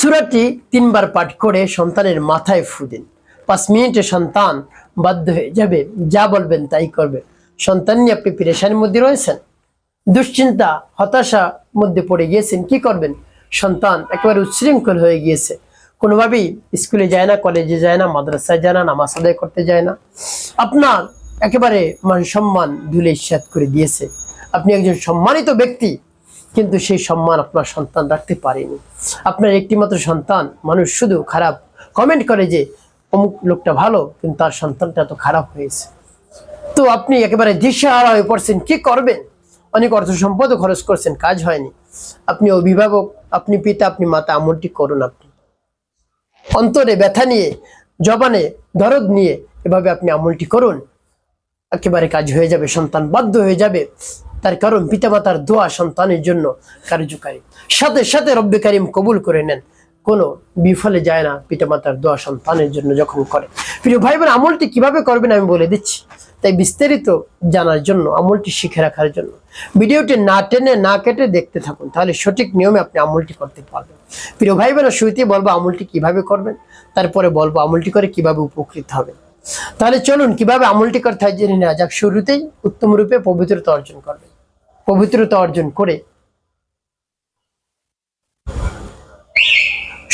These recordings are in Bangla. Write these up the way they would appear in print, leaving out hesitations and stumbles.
সূরাটি 3 বার পাঠ করে সন্তানের মাথায় ফু দিন। 5 মিনিটে সন্তান বাধ্য হয়ে যাবে, যা বলবেন তাই করবে। সন্তান নিয়ে আপনি পেরেশানির মধ্যে রয়েছেন, দুশ্চিন্তা হতাশা মধ্যে পড়ে গিয়েছেন, কি করবেন? সন্তান একেবারে উচ্ছৃঙ্খল হয়ে গিয়েছে, কোনোভাবেই স্কুলে যায় না, কলেজে যায় না, মাদ্রাসায় যায় না, নামাজ আদায় করতে যায় না, আপনার একেবারে মান সম্মান ধুলে ইস্যাত করে দিয়েছে। আপনি একজন সম্মানিত ব্যক্তি, কিন্তু সেই সম্মান আপনার সন্তান রাখতে পারেনি। আপনার একটিমাত্র সন্তান, মানুষ শুধু খারাপ কমেন্ট করে যে অমুক লোকটা ভালো, কিন্তু তার সন্তানটা তো খারাপ হয়েছে। তো আপনি একেবারে দিশেহারা হয়ে পড়ছেন, কি করবেন? অনেক অর্থ সম্পদও খরচ করছেন, কাজ হয়নি। আপনি অভিভাবক, আপনি পিতা, আপনি মাতা, আমলটি করুন। আপনি অন্তরে ব্যথা নিয়ে, জবানে দরদ নিয়ে এভাবে আপনি আমলটি করুন, একেবারে কাজ হয়ে যাবে, সন্তান বাধ্য হয়ে যাবে। তার কারণ পিতামাতার দোয়া সন্তানের জন্য কার্যকারী, সাথে সাথে রব্বে কারিম কবুল করে নেন। কোনো বিফলে যায় না পিতামাতার দোয়া সন্তানের জন্য যখন করে। প্রিয় ভাই বোন, আমলটি কিভাবে করবেন আমি বলে দিচ্ছি। তাই বিস্তারিত জানার জন্য, আমলটি শিখে রাখার জন্য ভিডিওটি না টেনে না কেটে দেখতে থাকুন, তাহলে সঠিক নিয়মে আপনি আমলটি করতে পারবেন। প্রিয় ভাই বোন, শুরুতেই বলবো আমলটি কিভাবে করবেন, তারপরে বলবো আমলটি করে কিভাবে উপকৃত হবেন। তাহলে চলুন কিভাবে আমলটি করতে হয় জেনে নেওয়া যাক। শুরুতেই উত্তম রূপে পবিত্রতা অর্জন করবেন। পবিত্রতা অর্জন করে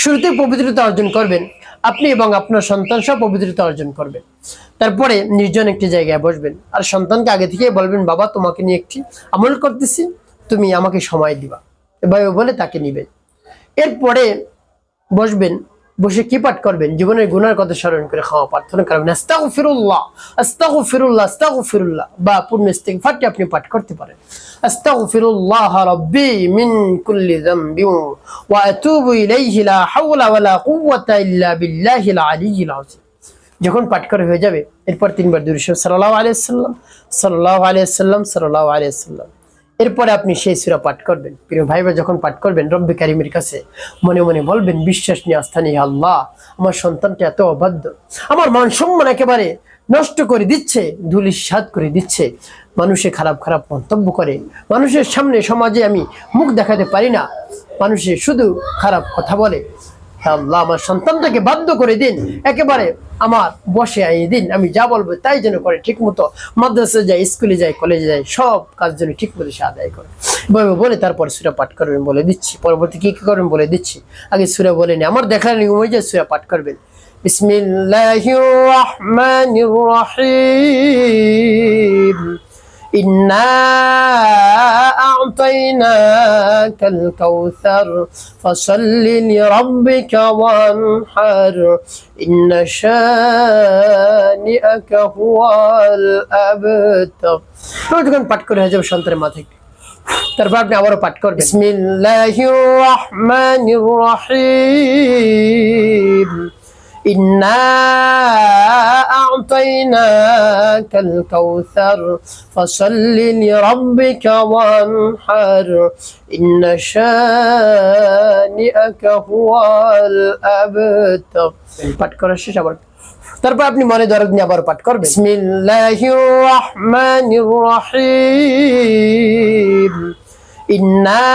শুরুতেই পবিত্রতা অর্জন করবেন আপনি এবং আপনার সন্তান সব পবিত্রতা অর্জন করবেন। তারপরে নির্জন একটি জায়গায় বসবেন, আর সন্তানকে আগে থেকে বলবেন, বাবা তোমাকে নিয়ে একটি আমল করতেছি, তুমি আমাকে সময় দিবা, এভাবে বলে তাকে নিবেন। এরপরে বসবেন, বসে কি পাঠ করবেন? জীবনের গুনার কথা স্মরণ করে ক্ষমা প্রার্থনা করবেন। আস্তাগফিরুল্লাহ আস্তাগফিরুল্লাহ আস্তাগফিরুল্লাহ, বা পূর্ণ ইস্তিগফারটি আপনি পাঠ করতে পারেন। আস্তাগফিরুল্লাহ রাব্বি মিন কুল্লি যামবি ওয়া আতুবু ইলাইহি লা হাওলা ওয়ালা কুওয়াতা ইল্লা বিল্লাহিল আলিয়্যিল আযীম। যখন পাঠ করা হয়ে যাবে, এরপর 3 বার দুরূদ শরীফ সাল্লাল্লাহু আলাইহি ওয়াসাল্লাম সাল্লাল্লাহু আলাইহি ওয়াসাল্লাম সাল্লাল্লাহু আলাইহি ওয়াসাল্লাম। এরপরে আপনি সেই সূরা পাঠ করবেন। প্রিয় ভাইরা, যখন পাঠ করবেন রব্বে কারিমের কাছে মনে মনে বলবেন, বিশ্বাস নিয়ে আস্থা নিয়ে, আল্লাহ আমার সন্তানটা এত অবাধ্য, আমার মান সম্মান একেবারে নষ্ট করে দিচ্ছে, ধুলিস্যাৎ করে দিচ্ছে, মানুষে খারাপ খারাপ মন্তব্য করে, মানুষের সামনে সমাজে আমি মুখ দেখাতে পারি না, মানুষে শুধু খারাপ কথা বলে। আল্লাহ আমার সন্তানটাকে বাধ্য করে দিন, একেবারে আমার বসে আই দিন, আমি যা বলবো তাই যেন করে, ঠিক মতো মাদ্রাসায় যায়, স্কুলে যায়, কলেজে যায়, সব কাজ যেন ঠিক মতো সে আদায় করে। বলে তারপর সূরা পাঠ করবেন বলে দিচ্ছি, পরবর্তী কি কি করবেন বলে দিচ্ছি। আগে সূরা বলে নি, আমার দেখার নিয়ম যে সূরা পাঠ করবেন। বিসমিল্লাহির রাহমানির রাহিম। إنا أعطيناك الكوثر فصل لربك وانحر إن شانئك هو الأبتر। যখন পাঠ করে হয়ে যাবে সন্তানের মাথায়, তারপর আপনি আবারও পাঠ করবেন বিসমিল্লাহির রাহমানির রাহিম। إنا أعطيناك الكوثر فصل لربك وانحر إن شانئك هو الأبتر। পাঠ করা শেষ, আবার তারপর আপনি মনে দরদ নিয়ে আবার পাঠ করবেন বিসমিল্লাহির রাহমানির রাহিম। إنا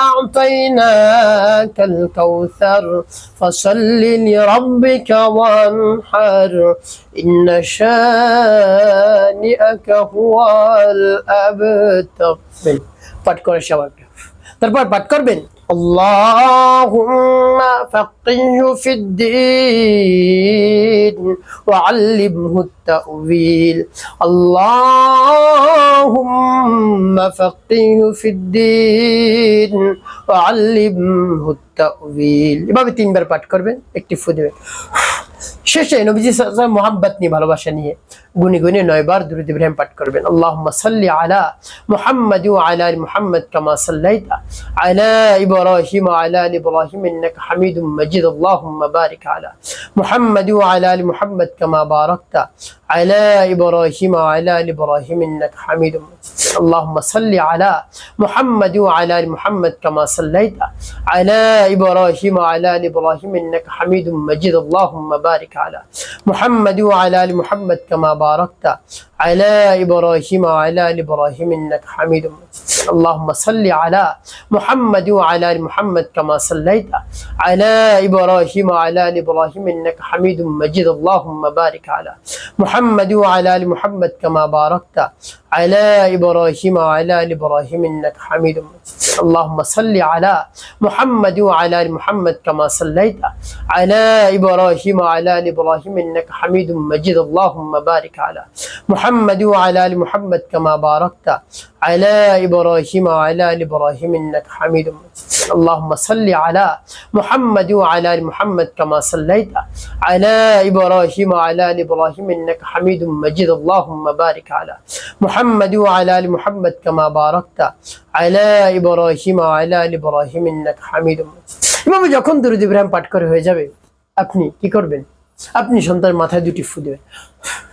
أعطيناك الكوثر فصل لربك وانحر إن شانئك هو الأبتر। পাঠ করে সবাই তারপর পাঠ করবেন আল্লাহুম্মা ফাক্কিহু ফিদ্দীন ওয়া আল্লিমহু তা'ওয়ীল। আল্লাহুম্মা ফাক্কিহু ফিদ্দীন ওয়া আল্লিমহু তা'ওয়ীল। এভাবে 3 বার পাঠ করবেন, একটি ফু দিবেন। শেষে নবীজি সাল্লাল্লাহু আলাইহি ওয়াসাল্লাম মুহাব্বত নিয়ে, ভালোবাসা নিয়ে গুনে গুনে 9 বার দুরূদ ইব্রাহিম পাঠ করবেন। আল্লাহুম্মা সাল্লি আলা মুহাম্মাদ ওয়া আলা আলি মুহাম্মাদ কামা সাল্লাইতা আলা ইব্রাহিম ওয়া আলা আলি ইব্রাহিম ইন্নাকা হামিদুম মাজিদ। আল্লাহুম্মা বারিক আলা মুহাম্মাদ ওয়া আলা আলি মুহাম্মাদ কামা বারাকতা আলা ইব্রাহিম ওয়া আলা আলি ইব্রাহিম ইন্নাকা হামিদুম মাজিদ। আল্লাহুম্মা সাল্লি আলা মুহাম্মাদ ওয়া আলা আলি মুহাম্মাদ কামা সাল্লাইতা আলা ইব্রাহিম ওয়া আলা আলি ইব্রাহিম ইন্নাকা হামিদুম মাজিদ। আল্লাহুম্মা বারিক على محمد وعلى آل محمد كما باركت على إبراهيم وعلى آل إبراهيم إنك حميد مجيد اللهم صل على محمد وعلى آل محمد كما صليت على إبراهيم وعلى آل إبراهيم إنك حميد مجيد اللهم بارك على محمد وعلى آل محمد كما باركت على إبراهيم وعلى آل إبراهيم إنك حميد مجيد اللهم صل على محمد وعلى آل محمد كما صليت على إبراهيم وعلى آل إبراهيم إنك حميد مجيد اللهم بارك على محمد وعلى آل محمد كما باركت على إبراهيم وعلى آل إبراهيم إنك حميد مجيد اللهم صل على محمد وعلى آل محمد كما صليت على إبراهيم وعلى آل إبراهيم إنك حميد مجيد اللهم بارك على محمد وعلى آل محمد كما باركت على إبراهيم وعلى آل إبراهيم إنك حميد مجيد এভাবে যখন দরুদ ইব্রাহিম পাঠ করে হয়ে যাবে আপনি কি করবেন আপনি সন্তানের মাথায় দুটি ফু দেবেন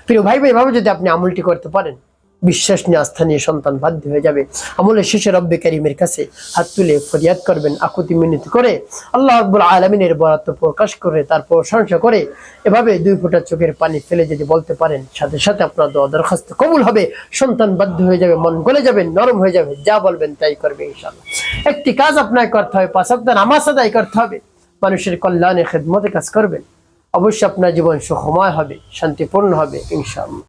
প্রিয় ভাই এভাবে যদি আপনি আমলটি করতে পারেন বিশ্বাস নিয়ে আস্থা নিয়ে সন্তান বাধ্য হয়ে যাবে আমলের শেষে রব্বে কারীমের কাছে হাত তুলে ফরিয়াদ করবেন আকুতি মিনতি করে আল্লাহ রাব্বুল আলামিনের বরাত প্রকাশ করে তার প্রশংসা করে এভাবে দুই ফোঁটা চোখের পানি ফেলে যদি বলতে পারেন সাথে সাথে আপনার দোয়া দরখাস্ত কবুল হবে সন্তান বাধ্য হয়ে যাবে মন গলে যাবে নরম হয়ে যাবে যা বলবেন তাই করবে ইনশাআল্লাহ একটি কাজ আপনাকে করতে হবে 5 ওয়াক্ত নামাজ আদায় করতে হবে মানুষের কল্যাণে খিদমতে কাজ করবেন অবশ্যই আপনার জীবন সুখময় হবে শান্তিপূর্ণ হবে ইনশাআল্লাহ